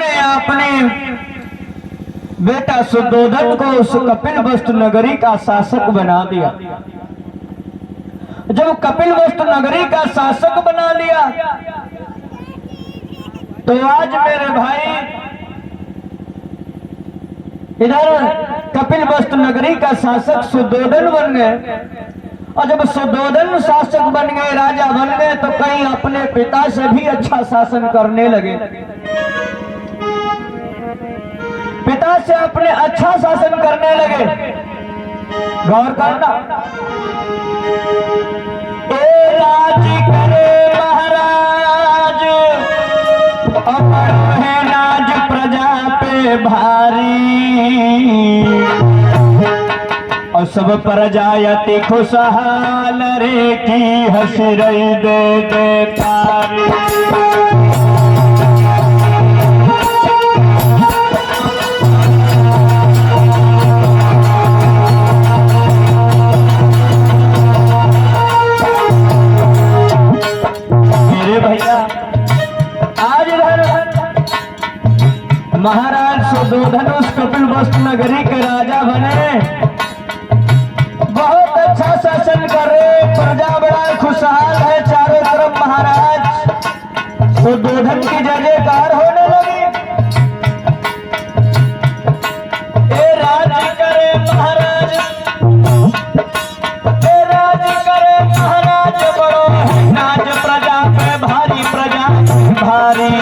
ने अपने बेटा सुद्धोधन को उस कपिलवस्तु नगरी का शासक बना दिया। जब कपिलवस्तु नगरी का शासक बना लिया तो आज मेरे भाई इधर कपिलवस्तु नगरी का शासक सुद्धोधन बन गए। और जब सुद्धोधन शासक बन गए, राजा बन गए, तो कहीं अपने पिता से भी अच्छा शासन करने लगे। पिता से अपने अच्छा शासन करने लगे। गौर करना, ए राज करे महाराज और है राज प्रजा पे भारी, और सब प्रजायति खुशहाल रे की हंसी रही दे दे तारी। मेरे भैया आज इधर महाराज सुद्धोधन उस कपिलवस्तु नगरी के राजा बने, बहुत अच्छा शासन कर रहे, प्रजा बड़ा खुशहाल है चारों तरफ। महाराज सुद्धोधन की जय जयकार होने लगी। ए राज करे महाराज, ए राज करे महाराज, बड़ो है नाज प्रजा पे भारी, प्रजा भारी।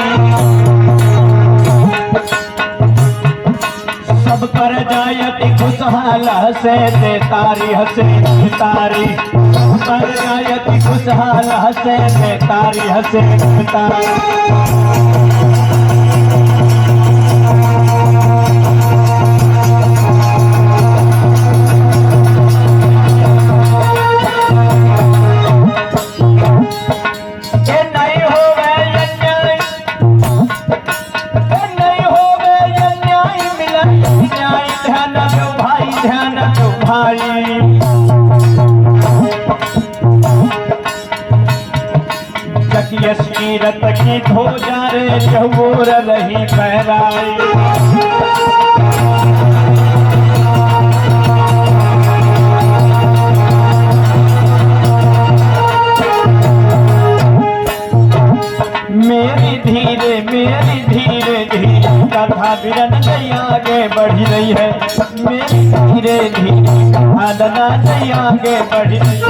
सब प्रजायति खुशहाल हसे दे तारी, हसे दे तारी। प्रजायति खुशहाल हसे दे तारी, हसे दे तारी। रत की ध्वजा रे चौर रही फहराई, मेरी धीरे धीरे कथा बिरन नहीं आगे बढ़ी रही है। मेरी धीरे धीरे कथा नहीं आगे बढ़ी रही है।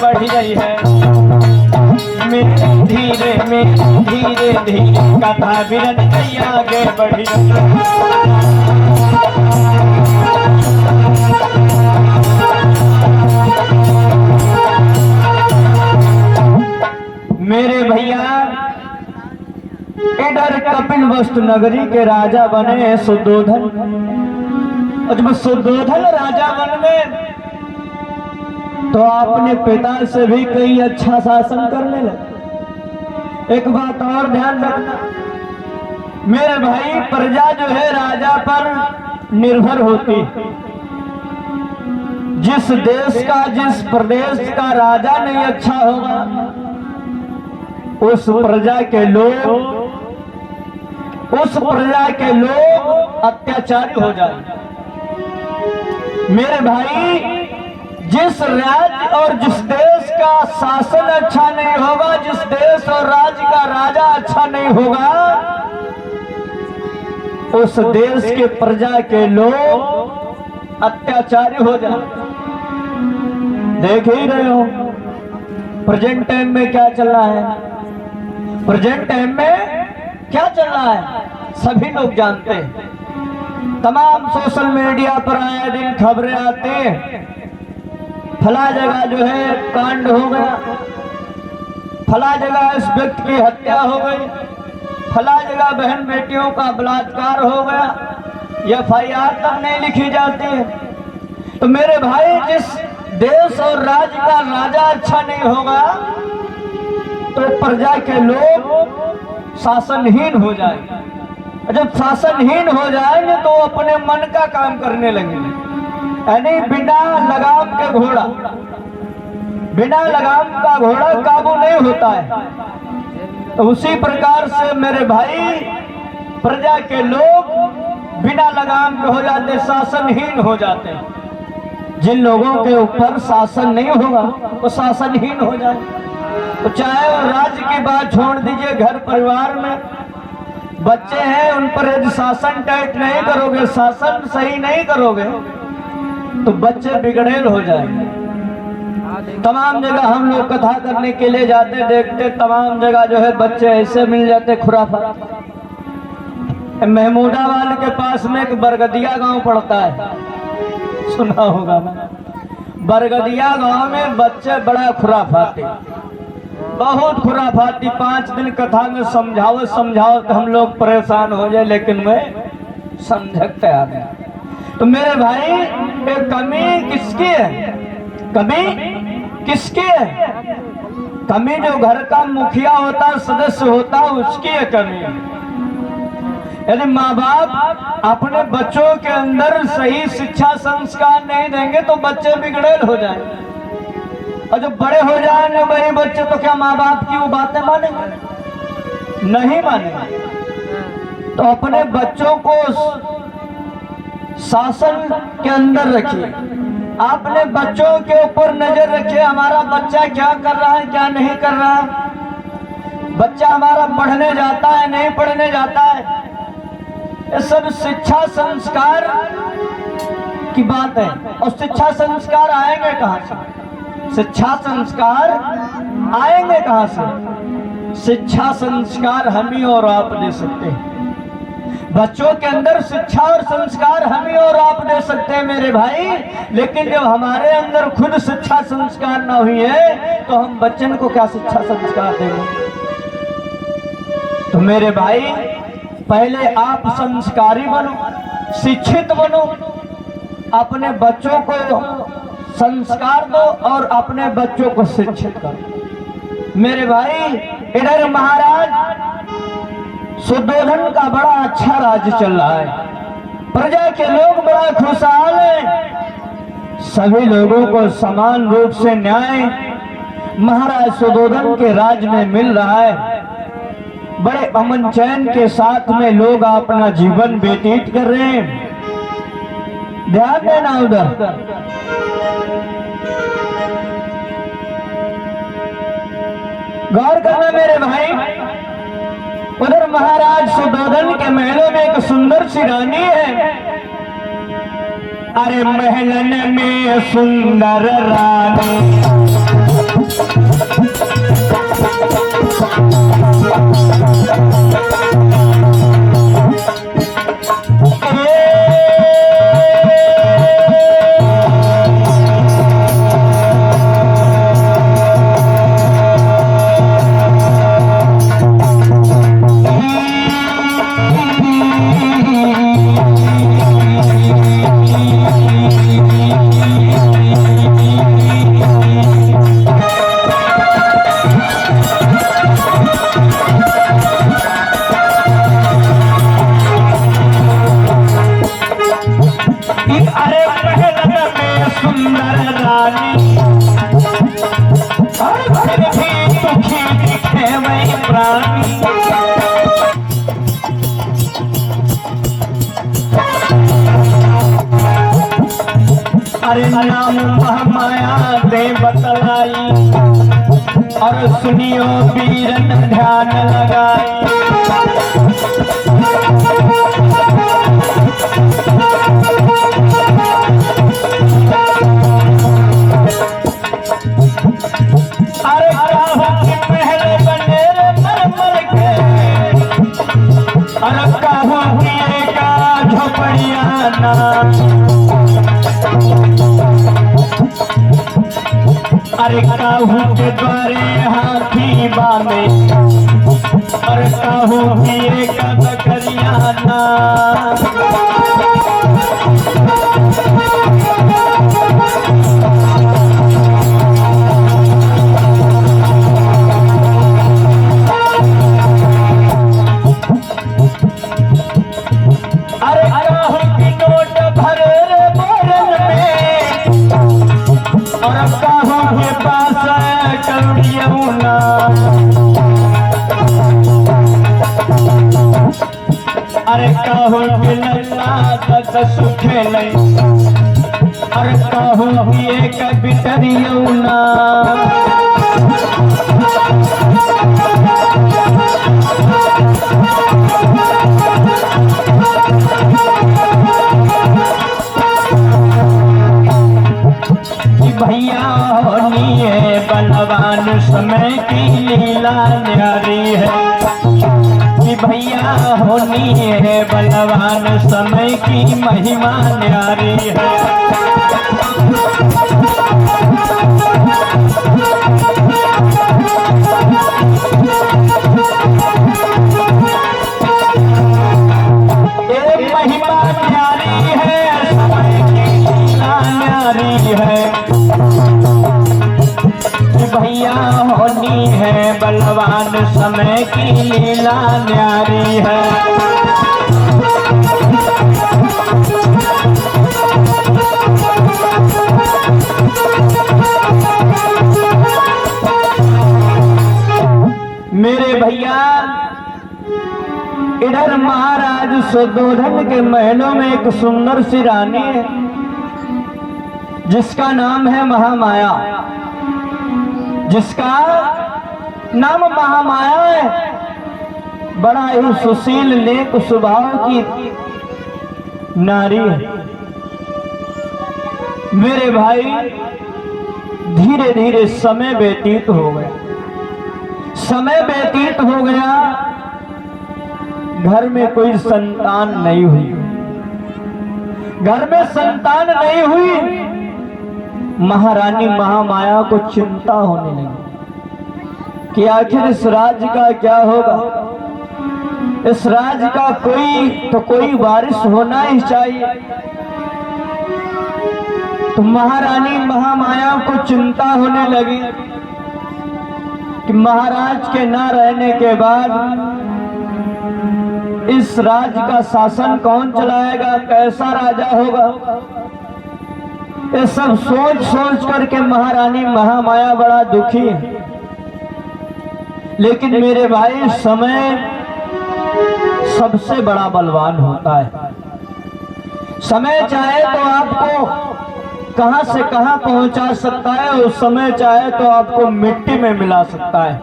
बढ़ रही है। धीरे धीरे कथा बिरन नहीं आगे बढ़ी। मेरे भैया इधर कपिलवस्तु नगरी के राजा बने सुद्धोधन। और जब सुद्धोधन राजा बन गए तो अपने पिता से भी कई अच्छा शासन करने लगे। एक बात और ध्यान रखना मेरे भाई, प्रजा जो है राजा पर निर्भर होती। जिस देश का, जिस प्रदेश का राजा नहीं अच्छा होगा, उस प्रजा के लोग अत्याचारी हो जाए। मेरे भाई, जिस राज्य और जिस देश का शासन अच्छा नहीं होगा, जिस देश और राज्य का राजा अच्छा नहीं होगा, उस देश के प्रजा के लोग अत्याचारी हो जाए। देख ही रहे हो प्रेजेंट टाइम में क्या चल रहा है। प्रेजेंट टाइम में क्या चल रहा है सभी लोग जानते हैं। तमाम सोशल मीडिया पर आए दिन खबरें आती हैं, फला जगह जो है कांड हो गया, फला जगह इस व्यक्ति की हत्या हो गई, फला जगह बहन बेटियों का बलात्कार हो गया। FIR तक नहीं लिखी जाती है। तो मेरे भाई, जिस देश और राज्य का राजा अच्छा नहीं होगा तो प्रजा के लोग शासनहीन हो जाए। जब शासनहीन हो जाएंगे तो अपने मन का काम करने लगेंगे, यानी बिना लगाम के घोड़ा, बिना लगाम का घोड़ा काबू नहीं होता है। तो उसी प्रकार से मेरे भाई प्रजा के लोग बिना लगाम के हो जाते, शासनहीन हो जाते हैं। जिन लोगों के ऊपर शासन नहीं होगा वो शासनहीन हो जाए। तो चाहे वो राज्य की बात छोड़ दीजिए, घर परिवार में बच्चे हैं, उन पर यदि शासन टाइट नहीं करोगे, शासन सही नहीं करोगे तो बच्चे बिगड़ेल हो जाएंगे। तमाम जगह हम लोग कथा करने के लिए जाते, देखते तमाम जगह जो है बच्चे ऐसे मिल जाते खुराफात। महमूदाबाद के पास में एक बरगदिया गांव पड़ता है, सुना होगा ना। बरगदिया गांव में बच्चे बड़ा खुराफाती, बहुत खुराफाती। 5 दिन कथा में समझाओ समझाओ तो हम लोग परेशान हो जाए, लेकिन मैं समझते आ गया। तो मेरे भाई ये कमी किसकी है? कमी किसकी है? कमी जो घर का मुखिया होता, सदस्य होता, उसकी है कमी। यदि माँ बाप अपने बच्चों के अंदर सही शिक्षा संस्कार नहीं देंगे तो बच्चे बिगड़ेल हो जाएंगे। और जब बड़े हो जाएंगे वही बच्चे, तो क्या माँ बाप की वो बातें मानेंगे? नहीं मानेंगे। तो अपने बच्चों को शासन के अंदर रखिए, अपने बच्चों के ऊपर नजर रखिए, हमारा बच्चा क्या कर रहा है, क्या नहीं कर रहा है, बच्चा हमारा पढ़ने जाता है, नहीं पढ़ने जाता है। ये सब शिक्षा संस्कार की बात है। और शिक्षा संस्कार आएंगे कहाँ से? शिक्षा संस्कार आएंगे कहाँ से? शिक्षा संस्कार हम ही और आप दे सकते हैं। बच्चों के अंदर शिक्षा और संस्कार हम ही और आप दे सकते हैं मेरे भाई, लेकिन जब हमारे अंदर खुद शिक्षा संस्कार ना हुई है तो हम बच्चन को क्या शिक्षा संस्कार देंगे? तो मेरे भाई पहले आप संस्कारी बनो, शिक्षित बनो, अपने बच्चों को संस्कार दो और अपने बच्चों को शिक्षित करो। मेरे भाई इधर महाराज सुद्धोधन का बड़ा अच्छा राज्य चल रहा है, प्रजा के लोग बड़ा खुशहाल हैं, सभी लोगों को समान रूप से न्याय महाराज सुद्धोधन के राज में मिल रहा है। बड़े अमन चैन के साथ में लोग अपना जीवन व्यतीत कर रहे हैं। ध्यान देना उधर, गौर करना मेरे भाई। उधर महाराज सुद्धोधन के महलों में एक सुंदर सी रानी है। अरे महलन में सुंदर रानी, अरे नाम माया दे बतलाई और सुनियो वीरन ध्यान लगाई। अरे महल बने मरमर के, अरे कहूँ का झोपड़िया ना, अरे काहू के द्वारे हाथी बांधे, अरे काहू हीरे का बकरियाना। अरे कहूँ कि लल्ला तक सुखे नहीं, अरे कहूँ कि एक बिटरियौना भैया होनी है बलवान समय की लीला न्यारी है, कि भैया होनी है बलवान समय की महिमा न्यारी है। ये महिमा न्यारी है, समय की लीला न्यारी है, भैया होनी है बलवान समय की लीला न्यारी है। मेरे भैया इधर महाराज सुदोधन के महलों में एक सुंदर सी रानी है जिसका नाम है महामाया, जिसका नाम महामाया है। बड़ा ही सुशील नेक स्वभाव की नारी है। मेरे भाई धीरे धीरे समय व्यतीत हो गया, समय व्यतीत हो गया, घर में कोई संतान नहीं हुई, घर में संतान नहीं हुई। महारानी महामाया को चिंता होने लगी कि आखिर इस राज्य का क्या होगा, इस राज्य का कोई वारिस होना ही चाहिए। तो महारानी महामाया को चिंता होने लगी कि महाराज के न रहने के बाद इस राज्य का शासन कौन चलाएगा, कैसा राजा होगा। ये सब सोच सोच करके महारानी महामाया बड़ा दुखी है। लेकिन मेरे भाई समय सबसे बड़ा बलवान होता है। समय चाहे तो आपको कहां से कहां पहुंचा सकता है और समय चाहे तो आपको मिट्टी में मिला सकता है।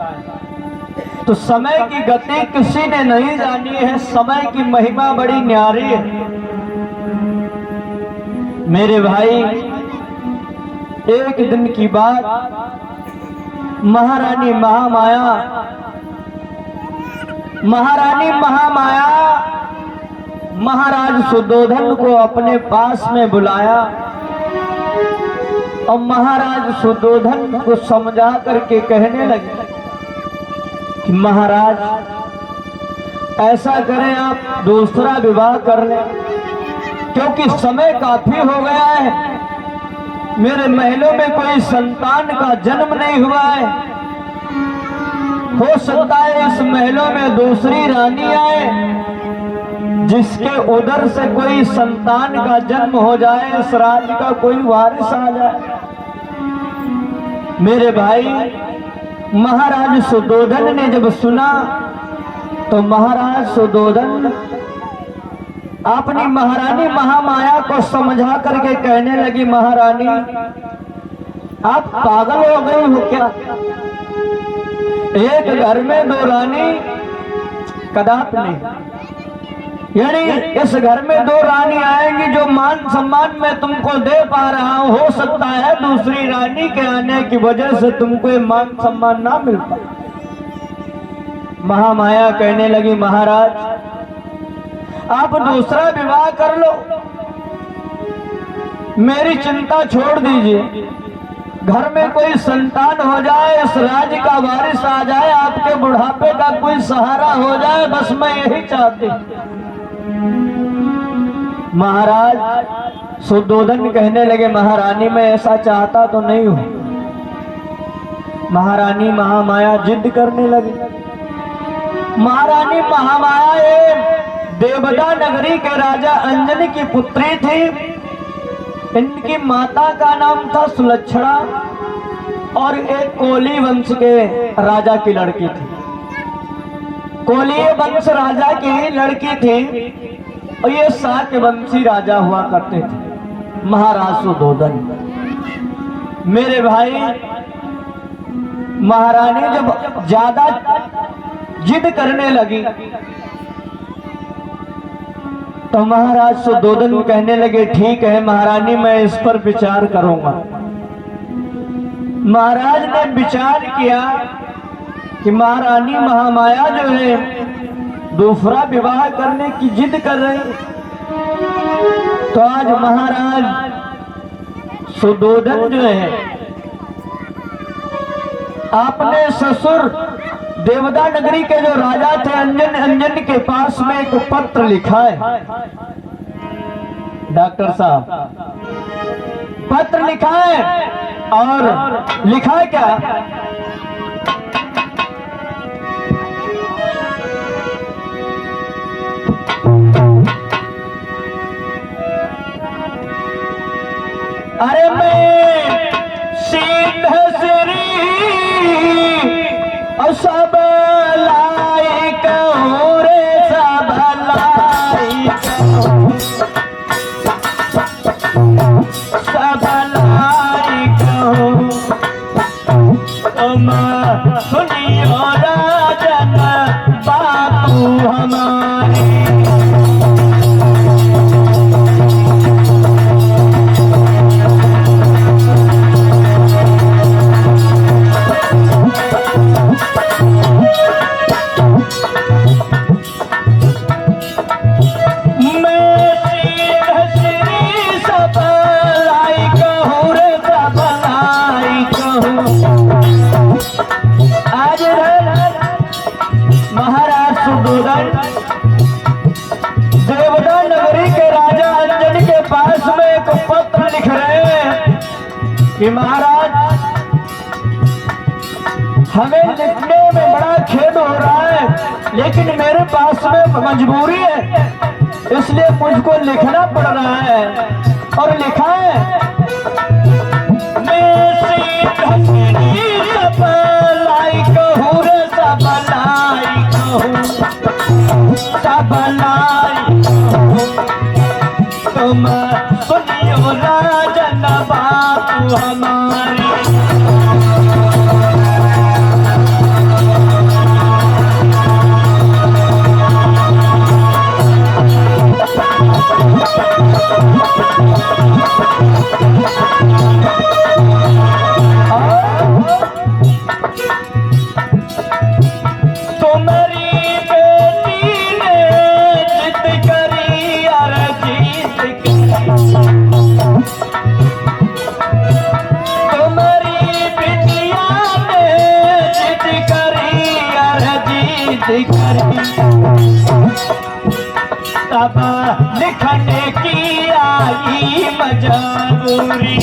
तो समय की गति किसी ने नहीं जानी है, समय की महिमा बड़ी न्यारी है। मेरे भाई एक दिन की बात, महारानी महामाया महाराज सुदोधन को अपने पास में बुलाया और महाराज सुदोधन को समझा करके कहने लगे कि महाराज ऐसा करें, आप दूसरा विवाह कर लें, क्योंकि समय काफी हो गया है। मेरे महलों में कोई संतान का जन्म नहीं हुआ है। हो सकता है इस महलों में दूसरी रानी आए जिसके उदर से कोई संतान का जन्म हो जाए, इस राज्य का कोई वारिस आ जाए। मेरे भाई महाराज सुदोधन ने जब सुना तो महाराज सुदोधन अपनी महारानी महामाया को समझा करके कहने लगी, महारानी आप पागल हो गई हो क्या? एक घर में दो रानी कदापि नहीं। यानी इस घर में दो रानी आएंगी जो मान सम्मान में तुमको दे पा रहा हूं, हो सकता है दूसरी रानी के आने की वजह से तुमको मान सम्मान ना मिल पाए। महामाया कहने लगी, महाराज आप दूसरा विवाह कर लो, मेरी चिंता छोड़ दीजिए। घर में कोई संतान हो जाए, इस राज्य का वारिस आ जाए, आपके बुढ़ापे का कोई सहारा हो जाए, बस मैं यही चाहती। महाराज सुदोधन कहने लगे, महारानी मैं ऐसा चाहता तो नहीं हूं। महारानी महामाया जिद करने लगी। महारानी महामाया एक देवदा नगरी के राजा अंजनी की पुत्री थी। इनकी माता का नाम था सुलक्षणा और एक कोली वंश के राजा की लड़की थी। कोलीय वंश राजा की लड़की थी और ये साक्यवंशी राजा हुआ करते थे, महाराज सुधोधन। मेरे भाई, महारानी जब ज्यादा जिद करने लगी तो महाराज सुधोधन कहने लगे, ठीक है महारानी, मैं इस पर विचार करूंगा। महाराज ने विचार किया कि महारानी महामाया जो है दूसरा विवाह करने की जिद कर रही, तो आज महाराज सुधोधन जो है आपने ससुर देवदा नगरी के जो राजा थे अंजन के पास में एक पत्र लिखा है। डॉक्टर साहब, पत्र लिखा है और लिखा है क्या? अरे मैं सीध श्री और सब लायक हूँ रे, सब लायक हूँ, सब लायक हूँ। तुम सुनियो राजन बापू हमारे, महाराज सुधोधन देवदा नगरी के राजा अंजन के पास में एक पत्र लिख रहे हैं कि महाराज, हमें लिखने में बड़ा खेद हो रहा है, लेकिन मेरे पास में मजबूरी है, इसलिए मुझको लिखना पड़ रहा है। और लिखा है, मैं सब लायक हूँ रे, सब लायक हूँ, सब लायक हूँ। तुम सुनियो राजन बापू हमारे, तब लिखने की आई मजबूरी।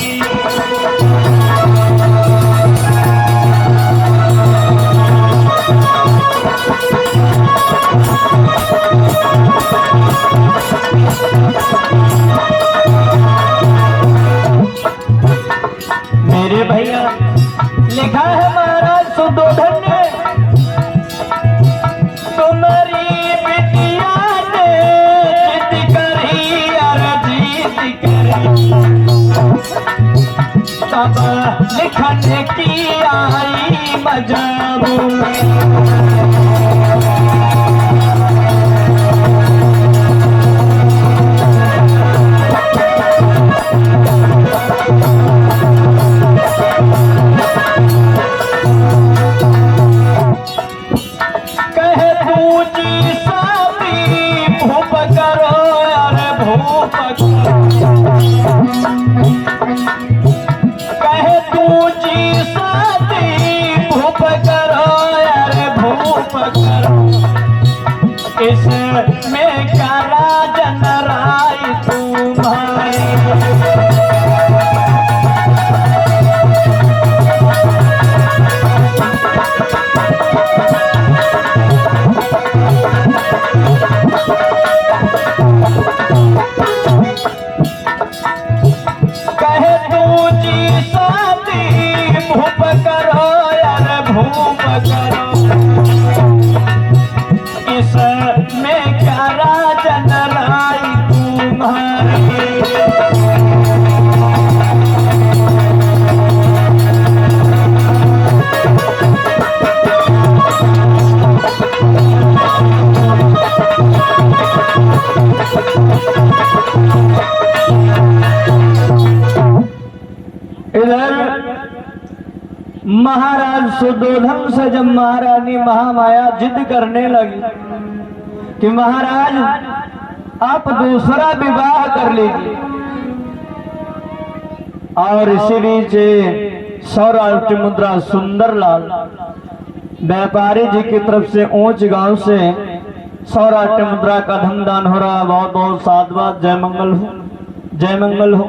मेरे भैया, लिखा है महाराज सुधोधन ने, तब लिखने की आई मजबूरी। कहे पूजी साथी भूप करो, अरे भूप कहे तू जी साथी भूप करो, अरे भूप राजन राई तुम्हारे। इधर महाराज सुदोधन से जब महारानी महामाया जिद करने लगी कि महाराज आप दूसरा विवाह कर लीजिए, और इसीलिए से सौराष्ट्र मुद्रा सुंदरलाल व्यापारी जी की तरफ से ऊंच गांव से सौराष्ट्र मुद्रा का धनदान हो रहा है। बहुत बहुत साधुवाद। जय मंगल हो, जय मंगल हो।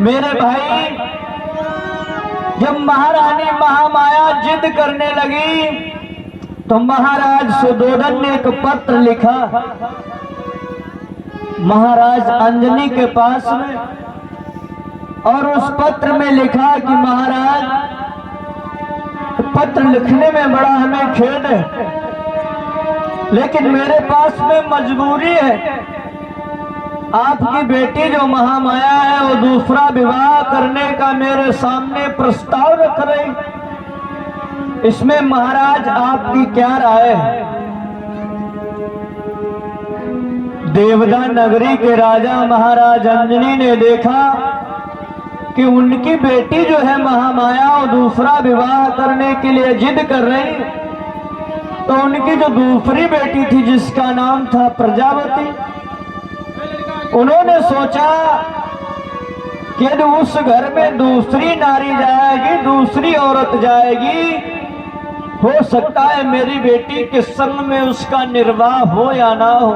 मेरे भाई, जब महारानी महामाया जिद करने लगी तो महाराज सुदोधन ने एक पत्र लिखा महाराज अंजनी के पास में, और उस पत्र में लिखा कि महाराज, पत्र लिखने में बड़ा हमें खेद है, लेकिन मेरे पास में मजबूरी है। आपकी बेटी जो महामाया है वो दूसरा विवाह करने का मेरे सामने प्रस्ताव रख रही। इसमें महाराज आपकी क्या राय है? देवदा नगरी के राजा महाराज अंजनी ने देखा कि उनकी बेटी जो है महामाया वो दूसरा विवाह करने के लिए जिद कर रही, तो उनकी जो दूसरी बेटी थी जिसका नाम था प्रजावती, उन्होंने सोचा कि यदि उस घर में दूसरी नारी जाएगी, दूसरी औरत जाएगी, हो सकता है मेरी बेटी के संग में उसका निर्वाह हो या ना हो।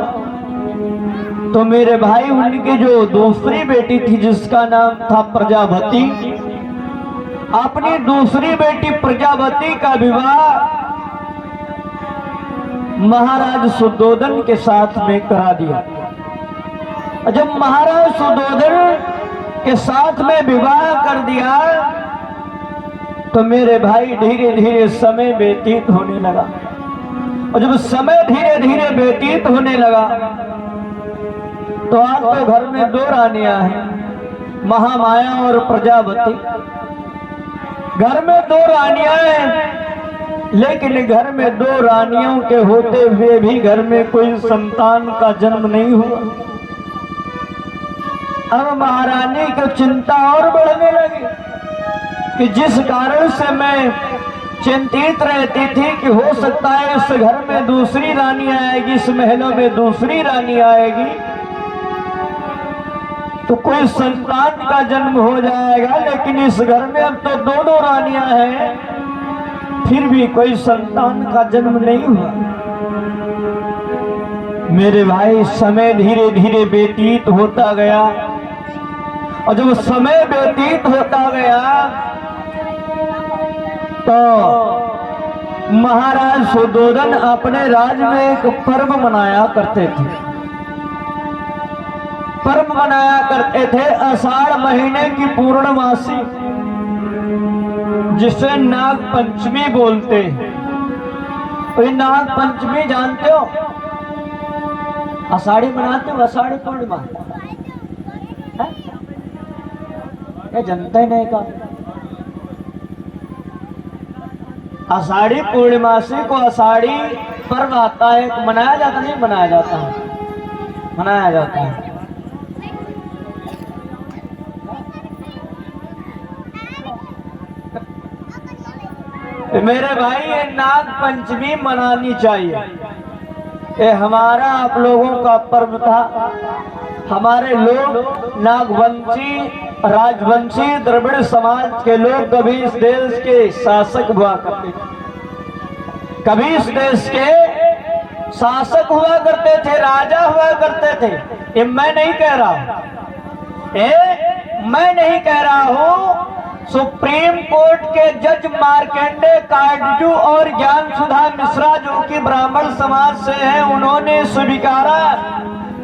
तो मेरे भाई, उनकी जो दूसरी बेटी थी जिसका नाम था प्रजावती, अपनी दूसरी बेटी प्रजावती का विवाह महाराज सुदोधन के साथ में करा दिया। जब महाराज सुदोधन के साथ में विवाह कर दिया तो मेरे भाई धीरे धीरे समय व्यतीत होने लगा, और जब समय धीरे धीरे व्यतीत होने लगा तो आज तो घर में दो रानियां हैं, महामाया और प्रजावती। घर में दो रानियां हैं, लेकिन घर में दो रानियों के होते हुए भी घर में कोई संतान का जन्म नहीं हुआ। अब महारानी की चिंता और बढ़ने लगी कि जिस कारण से मैं चिंतित रहती थी कि हो सकता है इस घर में दूसरी रानी आएगी, इस महलों में दूसरी रानी आएगी तो कोई संतान का जन्म हो जाएगा, लेकिन इस घर में अब तो दो दो रानियां हैं, फिर भी कोई संतान का जन्म नहीं हुआ। मेरे भाई, समय धीरे धीरे व्यतीत होता गया, और जब समय व्यतीत होता गया तो महाराज सुदोधन अपने राज्य में एक पर्व मनाया करते थे। पर्व मनाया करते थे आषाढ़ महीने की पूर्णमासी, जिसे नाग पंचमी बोलते हैं। तो नाग पंचमी जानते हो? आषाढ़ी मनाते हो? आषाढ़ी पूर्णिमा ये जनता ही नहीं का। आषाढ़ी पूर्णिमासी को आषाढ़ी पर्व आता है, मनाया जाता नहीं? मनाया जाता है, मनाया जाता है। मेरे भाई, ये नाग पंचमी मनानी चाहिए। ये हमारा आप लोगों का पर्व था। हमारे लोग नागवंशी, राजवंशी, द्रविड़ समाज के लोग कभी इस देश के शासक हुआ करते थे, कभी इस देश के शासक हुआ करते थे, राजा हुआ करते थे। ये मैं नहीं कह रहा हूं, मैं नहीं कह रहा हूं। सुप्रीम कोर्ट के जज मार्कंडे काटजू और ज्ञान सुधा मिश्रा, जो कि ब्राह्मण समाज से हैं, उन्होंने स्वीकारा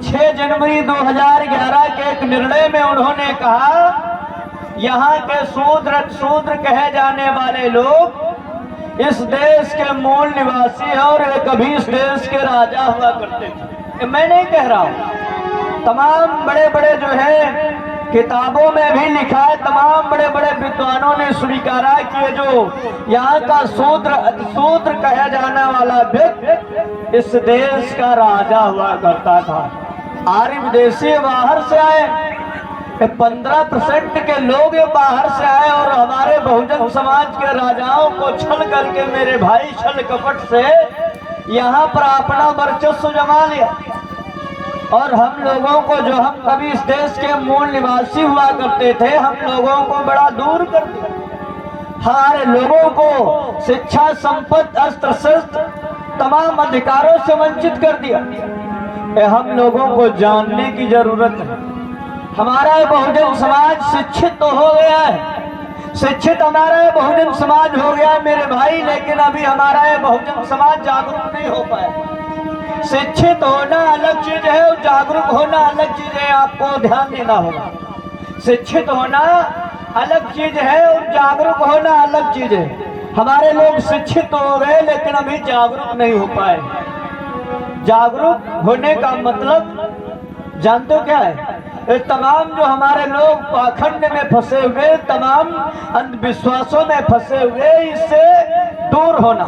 6 जनवरी 2011 के एक निर्णय में उन्होंने कहा, यहाँ के शूद्र कहे जाने वाले लोग इस देश के मूल निवासी हैं और ये कभी इस देश के राजा हुआ करते थे। मैं नहीं कह रहा हूं, तमाम बड़े बड़े जो है किताबों में भी लिखा है, तमाम बड़े बड़े विद्वानों ने स्वीकारा कि ये जो यहाँ का शूद्र कहा जाने वाला व्यक्ति इस देश का राजा हुआ करता था। आर्य विदेशी बाहर से आए, 15% के लोग बाहर से आए और हमारे बहुजन समाज के राजाओं को छल करके मेरे भाई छल कपट से यहाँ पर अपना वर्चस्व जमा लिया। और हम लोगों को, जो हम कभी इस देश के मूल निवासी हुआ करते थे, हम लोगों को बड़ा दूर कर दिया। हमारे लोगों को शिक्षा, संपत्ति, अस्त्र शस्त्र, तमाम अधिकारों से वंचित कर दिया। हम लोगों को जानने की जरूरत है। हमारा बहुजन समाज शिक्षित तो हो गया है, शिक्षित हमारा बहुजन समाज हो गया मेरे भाई, लेकिन अभी हमारा बहुजन समाज जागरूक नहीं हो पाया। शिक्षित होना अलग चीज है और जागरूक होना अलग चीज है, आपको ध्यान देना होगा। शिक्षित होना अलग चीज है और जागरूक होना अलग चीज है। हमारे लोग शिक्षित हो गए लेकिन अभी जागरूक नहीं हो पाए। जागरूक होने का मतलब जानते हो क्या है? तमाम जो हमारे लोग पाखंड में फंसे हुए, तमाम अंधविश्वासों में फंसे हुए, इससे दूर होना,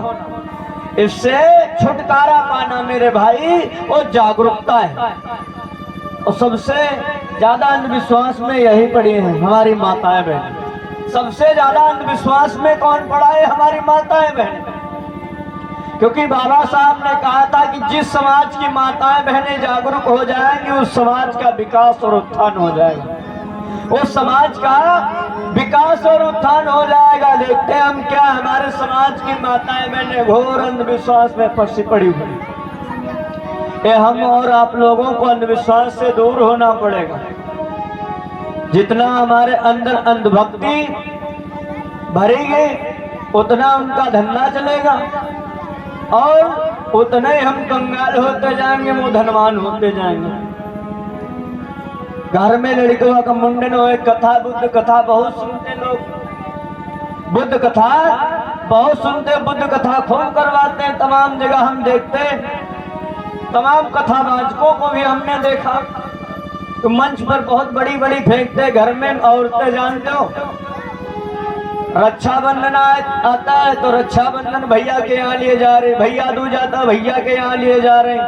इससे छुटकारा पाना मेरे भाई, वो जागरूकता है। और सबसे ज्यादा अंधविश्वास में यही पड़ी है हमारी माताएं बहन। सबसे ज्यादा अंधविश्वास में कौन पड़ा है? हमारी माताएं बहन। क्योंकि बाबा साहब ने कहा था कि जिस समाज की माताएं बहनें जागरूक हो जाएंगी उस समाज का विकास और उत्थान हो जाएगा, उस समाज का विकास और उत्थान हो जाएगा। देखते हैं हम क्या, हमारे समाज की माताएं बहनें घोर अंधविश्वास में फंसी पड़ी हुई। ये हम और आप लोगों को अंधविश्वास से दूर होना पड़ेगा। जितना हमारे अंदर अंधभक्ति भरेगी उतना उनका धंधा चलेगा और उतने हम कंगाल होते जाएंगे, वो धनवान होते जाएंगे। घर में लड़कियों का मुंडन हो, कथा, बुद्ध कथा बहुत सुनते लोग, बुद्ध कथा बहुत सुनते, बुद्ध कथा खूब करवाते हैं। तमाम जगह हम देखते हैं, तमाम कथावाचकों को भी हमने देखा तो मंच पर बहुत बड़ी बड़ी फेंकते घर में। औरतें जानते हो, रक्षाबंधन आता है तो रक्षाबंधन भैया के यहाँ लिए जा रहे, भैया दूज जाता भैया के यहाँ लिए जा रहे।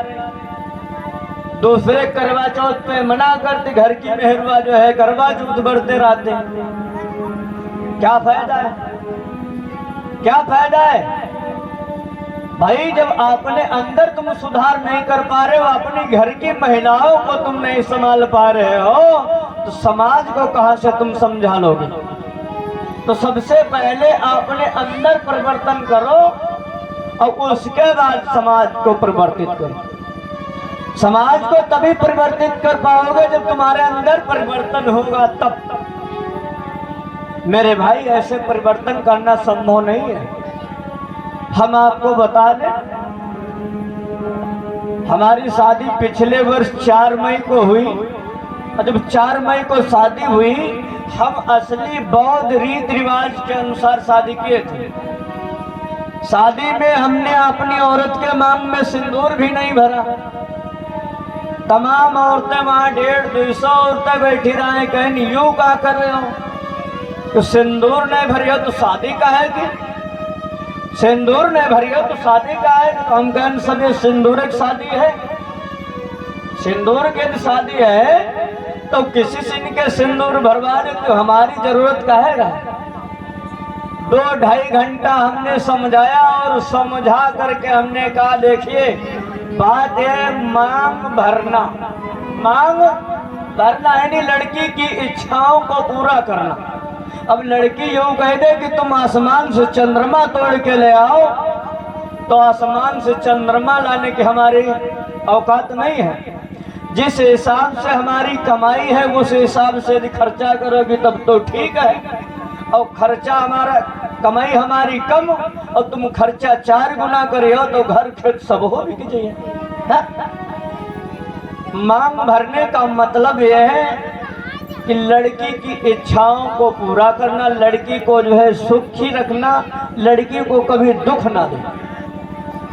दूसरे करवा चौथ पे मना करते, घर की मेहरुआ जो है करवा चौथ बढ़ते रहते। क्या फायदा है? क्या फायदा है भाई? जब अपने अंदर तुम सुधार नहीं कर पा रहे हो, अपनी घर की महिलाओं को तुम नहीं संभाल पा रहे हो, तो समाज को कहां से तुम समझा लोगे? तो सबसे पहले अपने अंदर परिवर्तन करो और उसके बाद समाज को परिवर्तित करो। समाज को तभी परिवर्तित कर पाओगे जब तुम्हारे अंदर परिवर्तन होगा तब। मेरे भाई, ऐसे परिवर्तन करना संभव नहीं है। हम आपको बता दें, हमारी शादी पिछले वर्ष 4 मई को हुई और जब 4 मई को शादी हुई, हम असली बौद्ध रीत रिवाज के अनुसार शादी किए थे। शादी में हमने अपनी औरत के मांग में सिंदूर भी नहीं भरा। तमाम औरतें वहां 150-200 औरतें बैठी रहे, कहें यूं क्या कर रहे हो? तो सिंदूर नहीं भरी हो तो शादी का है कि? सिंदूर नहीं भरी हो तो शादी का है? तो हम कहें सभी सिंदूर एक शादी है। सिंदूर की शादी है तो किसी से इनके सिंदूर भरवा दे, तो हमारी जरूरत का है। 2-2.5 घंटा हमने समझाया और समझा करके हमने कहा देखिए बात है मांग भरना। मांग भरना यानी लड़की की इच्छाओं को पूरा करना। अब लड़की यूं कह दे कि तुम आसमान से चंद्रमा तोड़ के ले आओ, तो आसमान से चंद्रमा लाने की हमारी औकात नहीं है। जिस हिसाब से हमारी कमाई है उस हिसाब से यदि खर्चा करोगी तब तो ठीक है, और खर्चा हमारा, कमाई हमारी कम और तुम खर्चा 4 गुना करे हो तो घर खेत सब हो भी चाहिए। मांग भरने का मतलब यह है कि लड़की की इच्छाओं को पूरा करना, लड़की को जो है सुखी रखना, लड़की को कभी दुख ना दे।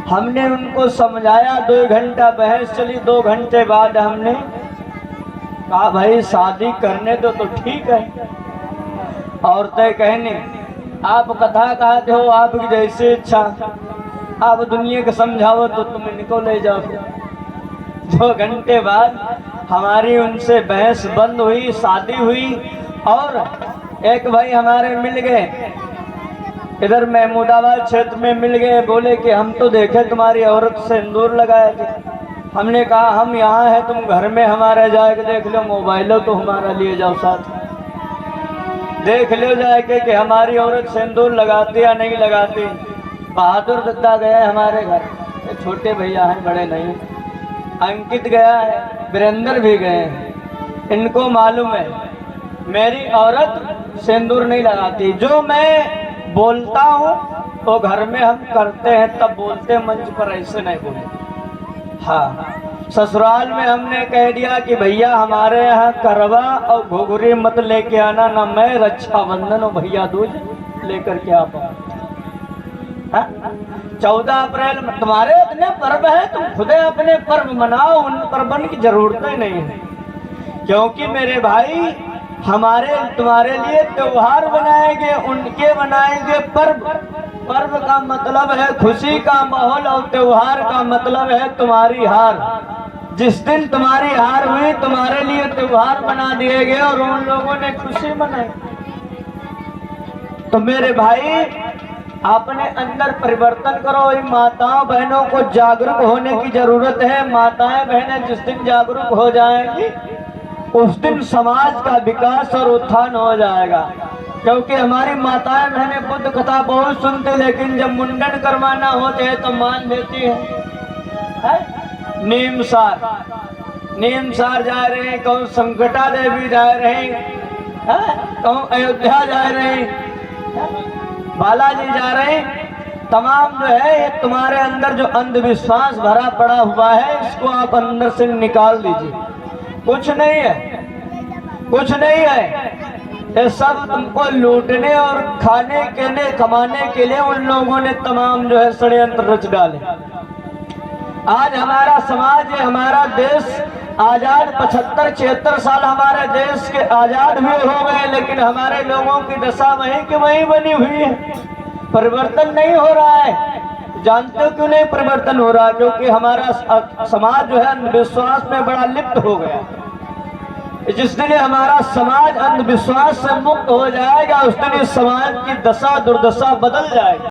हमने उनको समझाया, 2 घंटा बहस चली। 2 घंटे बाद हमने कहा भाई शादी करने दो तो ठीक है। औरतें कहने आप कथा कहते हो, आपकी जैसी इच्छा, आप दुनिया को समझाओ तो तुम इनको ले जाओ। 2 घंटे बाद हमारी उनसे बहस बंद हुई, शादी हुई। और एक भाई हमारे मिल गए, इधर महमूदाबाद क्षेत्र में मिल गए। बोले कि हम तो देखे तुम्हारी औरत सिंदूर लगाए थे। हमने कहा हम यहाँ हैं, तुम घर में हमारे जाके देख लो, मोबाइलो तो हमारा लिए जाओ साथ, देख लो जाके कि हमारी औरत सिंदूर लगाती या नहीं लगाती। बहादुर दत्ता गए हमारे घर, छोटे भैया हैं, बड़े नहीं। अंकित गया है, वीरेंद्र भी गए हैं। इनको मालूम है मेरी औरत सिंदूर नहीं लगाती। जो मैं बोलता हूँ तो घर में हम करते हैं, तब बोलते मंच पर, ऐसे नहीं बोले। हाँ, ससुराल में हमने कह दिया कि भैया हमारे यहाँ करवा और घुघरी मत लेके आना, ना मैं रक्षाबंधन और भैया दूज लेकर के आ पाऊँ। 14 अप्रैल में तुम्हारे इतने पर्व है, तुम खुद अपने पर्व मनाओ, उन पर्वन की जरूरत ही नहीं है। क्योंकि मेरे भाई हमारे तुम्हारे लिए त्योहार बनाएंगे, उनके बनाएंगे पर्व। पर्व का मतलब है खुशी का माहौल और त्योहार का मतलब है तुम्हारी हार। जिस दिन तुम्हारी हार हुई, तुम्हारे लिए त्योहार बना दिए गए और उन लोगों ने खुशी मनाई। तो मेरे भाई अपने अंदर परिवर्तन करो। इन माताओं बहनों को जागरूक होने की जरूरत है। माताएं बहनें जिस दिन जागरूक हो जाएंगी, उस दिन समाज का विकास और उत्थान हो जाएगा। क्योंकि हमारी माताएं बहनें बुद्ध कथा बहुत सुनते, लेकिन जब मुंडन करवाना हो जाए तो मान लेती है। नीम सार जा रहे हैं, कहूँ संकटा देवी जा रहे हैं, कहूँ अयोध्या जा रहे हैं, बालाजी जा रहे हैं। तमाम जो है ये तुम्हारे अंदर जो अंधविश्वास भरा पड़ा हुआ है, इसको आप अंदर से निकाल दीजिए। कुछ नहीं है, कुछ नहीं है। ये सब तुमको लूटने और खाने के लिए, कमाने के लिए उन लोगों ने तमाम जो है षड्यंत्र रच डाले। आज हमारा समाज है, हमारा देश आजाद 75-76 साल हमारे देश के आजाद हुए हो गए, लेकिन हमारे लोगों की दशा वहीं की वहीं बनी हुई है। परिवर्तन नहीं हो रहा है। जानते हो क्यों नहीं परिवर्तन हो रहा? क्योंकि हमारा समाज जो है अंधविश्वास में बड़ा लिप्त हो गया। जिस दिन हमारा समाज अंधविश्वास से मुक्त हो जाएगा, उस दिन इस समाज की दशा दुर्दशा बदल जाएगी।